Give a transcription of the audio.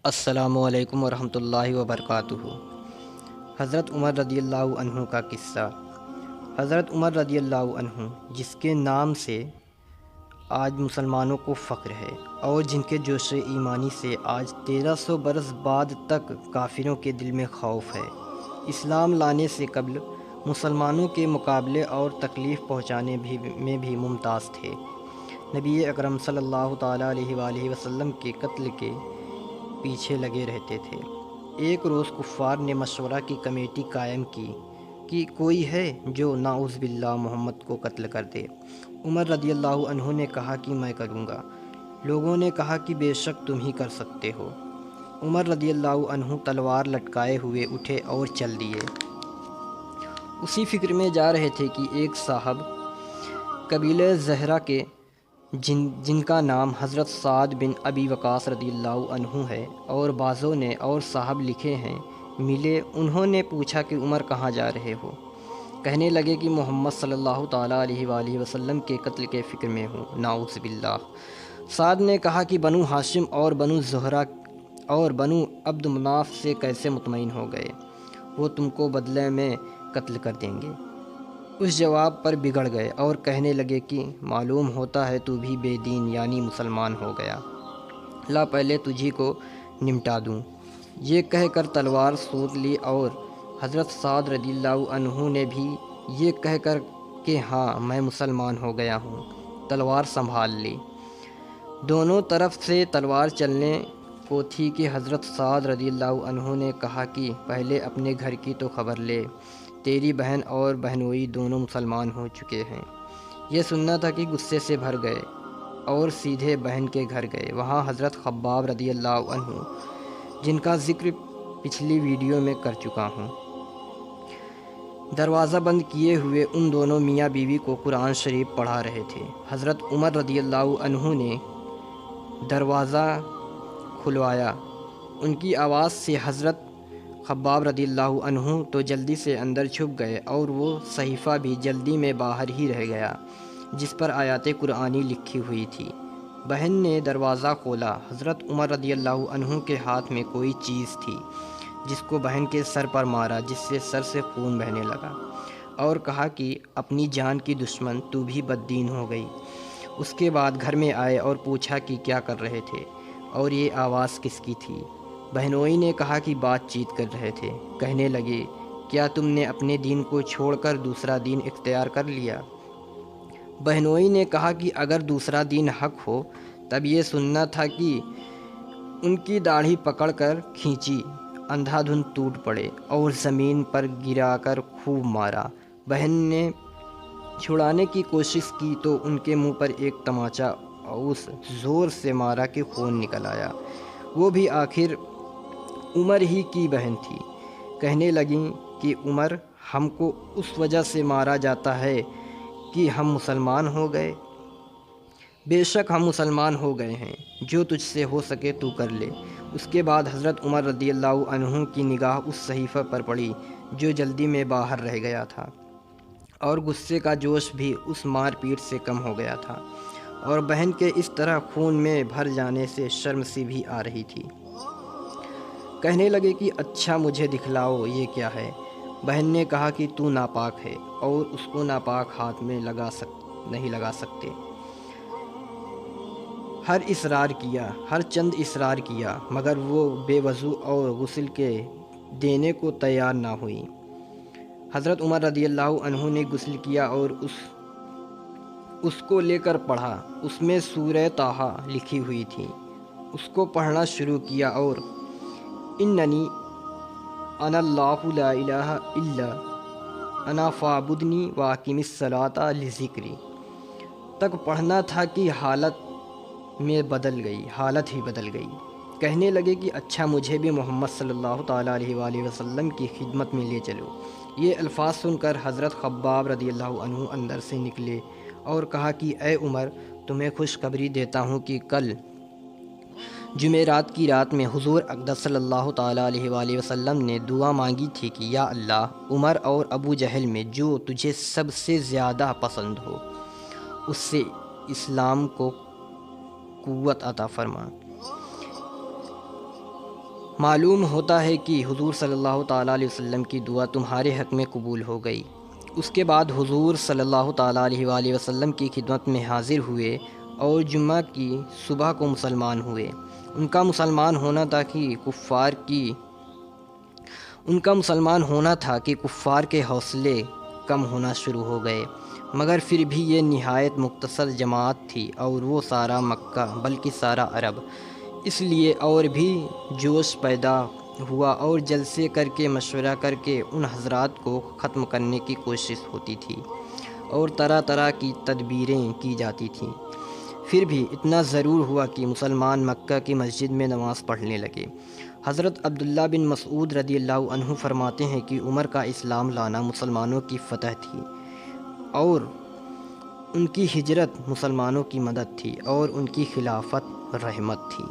السلام علیکم ورحمۃ اللہ وبرکاتہ۔ حضرت عمر رضی اللہ عنہ کا قصہ۔ حضرت عمر رضی اللہ عنہ جس کے نام سے آج مسلمانوں کو فخر ہے اور جن کے جوش ایمانی سے آج 1300 برس بعد تک کافروں کے دل میں خوف ہے، اسلام لانے سے قبل مسلمانوں کے مقابلے اور تکلیف پہنچانے میں بھی ممتاز تھے۔ نبی اکرم صلی اللہ تعالیٰ علیہ وآلہ وسلم کے قتل کے پیچھے لگے رہتے تھے۔ ایک روز کفار نے مشورہ کی کمیٹی قائم کی کہ کوئی ہے جو نعوذ باللہ محمد کو قتل کر دے۔ عمر رضی اللہ عنہ نے کہا کہ میں کروں گا۔ لوگوں نے کہا کہ بے شک تم ہی کر سکتے ہو۔ عمر رضی اللہ عنہ تلوار لٹکائے ہوئے اٹھے اور چل دیے۔ اسی فکر میں جا رہے تھے کہ ایک صاحب قبیلہ زہرہ کے جن کا نام حضرت سعد بن ابی وقاص رضی اللہ عنہ ہے اور بعضوں نے اور صاحب لکھے ہیں، ملے۔ انہوں نے پوچھا کہ عمر کہاں جا رہے ہو؟ کہنے لگے کہ محمد صلی اللہ تعالیٰ علیہ وآلہ وسلم کے قتل کے فکر میں ہوں، نعوذ باللہ۔ سعد نے کہا کہ بنو ہاشم اور بنو زہرہ اور بنو عبد مناف سے کیسے مطمئن ہو گئے؟ وہ تم کو بدلے میں قتل کر دیں گے۔ اس جواب پر بگڑ گئے اور کہنے لگے کہ معلوم ہوتا ہے تو بھی بے دین یعنی مسلمان ہو گیا، لا پہلے تجھی کو نمٹا دوں۔ یہ کہہ کر تلوار سوت لی اور حضرت سعد رضی اللہ عنہ نے بھی یہ کہہ کر کہ ہاں میں مسلمان ہو گیا ہوں، تلوار سنبھال لی۔ دونوں طرف سے تلوار چلنے کو تھی کہ حضرت سعد رضی اللہ عنہ نے کہا کہ پہلے اپنے گھر کی تو خبر لے، تیری بہن اور بہنوئی دونوں مسلمان ہو چکے ہیں۔ یہ سننا تھا کہ غصے سے بھر گئے اور سیدھے بہن کے گھر گئے۔ وہاں حضرت خباب رضی اللہ عنہ جن کا ذکر پچھلی ویڈیو میں کر چکا ہوں، دروازہ بند کیے ہوئے ان دونوں میاں بیوی کو قرآن شریف پڑھا رہے تھے۔ حضرت عمر رضی اللہ عنہ نے دروازہ کھلوایا۔ ان کی آواز سے حضرت خباب رضی اللہ عنہ تو جلدی سے اندر چھپ گئے اور وہ صحیفہ بھی جلدی میں باہر ہی رہ گیا جس پر آیات قرآنی لکھی ہوئی تھی۔ بہن نے دروازہ کھولا۔ حضرت عمر رضی اللہ عنہ کے ہاتھ میں کوئی چیز تھی جس کو بہن کے سر پر مارا، جس سے سر سے خون بہنے لگا اور کہا کہ اپنی جان کی دشمن تو بھی بددین ہو گئی۔ اس کے بعد گھر میں آئے اور پوچھا کہ کیا کر رہے تھے اور یہ آواز کس کی تھی؟ بہنوئی نے کہا کہ بات چیت کر رہے تھے۔ کہنے لگے کیا تم نے اپنے دین کو چھوڑ کر دوسرا دین اختیار کر لیا؟ بہنوئی نے کہا کہ اگر دوسرا دین حق ہو تب یہ سننا تھا کہ ان کی داڑھی پکڑ کر کھینچی، اندھا دھند ٹوٹ پڑے اور زمین پر گرا کر خوب مارا۔ بہن نے چھڑانے کی کوشش کی تو ان کے منہ پر ایک تماچا اس زور سے مارا کہ خون نکل آیا۔ وہ بھی آخر عمر ہی کی بہن تھی۔ کہنے لگیں کہ عمر، ہم کو اس وجہ سے مارا جاتا ہے کہ ہم مسلمان ہو گئے۔ بے شک ہم مسلمان ہو گئے ہیں، جو تجھ سے ہو سکے تو کر لے۔ اس کے بعد حضرت عمر رضی اللہ عنہ کی نگاہ اس صحیفہ پر پڑی جو جلدی میں باہر رہ گیا تھا اور غصے کا جوش بھی اس مار پیٹ سے کم ہو گیا تھا اور بہن کے اس طرح خون میں بھر جانے سے شرم سی بھی آ رہی تھی۔ کہنے لگے کہ اچھا مجھے دکھلاؤ یہ کیا ہے؟ بہن نے کہا کہ تو ناپاک ہے اور اس کو ناپاک ہاتھ میں نہیں لگا سکتے۔ ہر چند اصرار کیا مگر وہ بے وضو اور غسل کے دینے کو تیار نہ ہوئی۔ حضرت عمر رضی اللہ عنہ نے غسل کیا اور اس کو لے کر پڑھا۔ اس میں سورہ طٰہٰ لکھی ہوئی تھی۔ اس کو پڑھنا شروع کیا اور اننی انا اللہ لا الہ الا انا فاعبدنی واقم الصلاۃ لذکری تک پڑھنا تھا کہ حالت ہی بدل گئی۔ کہنے لگے کہ اچھا مجھے بھی محمد صلی اللہ تعالیٰ علیہ وآلہ وسلم کی خدمت میں لے چلو۔ یہ الفاظ سن کر حضرت خباب رضی اللہ عنہ اندر سے نکلے اور کہا کہ اے عمر، تمہیں خوشخبری دیتا ہوں کہ کل جمعرات کی رات میں حضور اقدس صلی اللہ تعالیٰ علیہ وآلہ وسلم نے دعا مانگی تھی کہ یا اللہ، عمر اور ابو جہل میں جو تجھے سب سے زیادہ پسند ہو اس سے اسلام کو قوت عطا فرما۔ معلوم ہوتا ہے کہ حضور صلی اللہ تعالیٰ علیہ وسلم کی دعا تمہارے حق میں قبول ہو گئی۔ اس کے بعد حضور صلی اللہ تعالیٰ علیہ وآلہ وسلم کی خدمت میں حاضر ہوئے اور جمعہ کی صبح کو مسلمان ہوئے۔ ان کا مسلمان ہونا تھا کہ کفار کے حوصلے کم ہونا شروع ہو گئے، مگر پھر بھی یہ نہایت مختصر جماعت تھی اور وہ سارا مکہ بلکہ سارا عرب، اس لیے اور بھی جوش پیدا ہوا اور جلسے کر کے مشورہ کر کے ان حضرات کو ختم کرنے کی کوشش ہوتی تھی اور طرح طرح کی تدبیریں کی جاتی تھیں۔ پھر بھی اتنا ضرور ہوا کہ مسلمان مکہ کی مسجد میں نماز پڑھنے لگے۔ حضرت عبداللہ بن مسعود رضی اللہ عنہ فرماتے ہیں کہ عمر کا اسلام لانا مسلمانوں کی فتح تھی اور ان کی ہجرت مسلمانوں کی مدد تھی اور ان کی خلافت رحمت تھی۔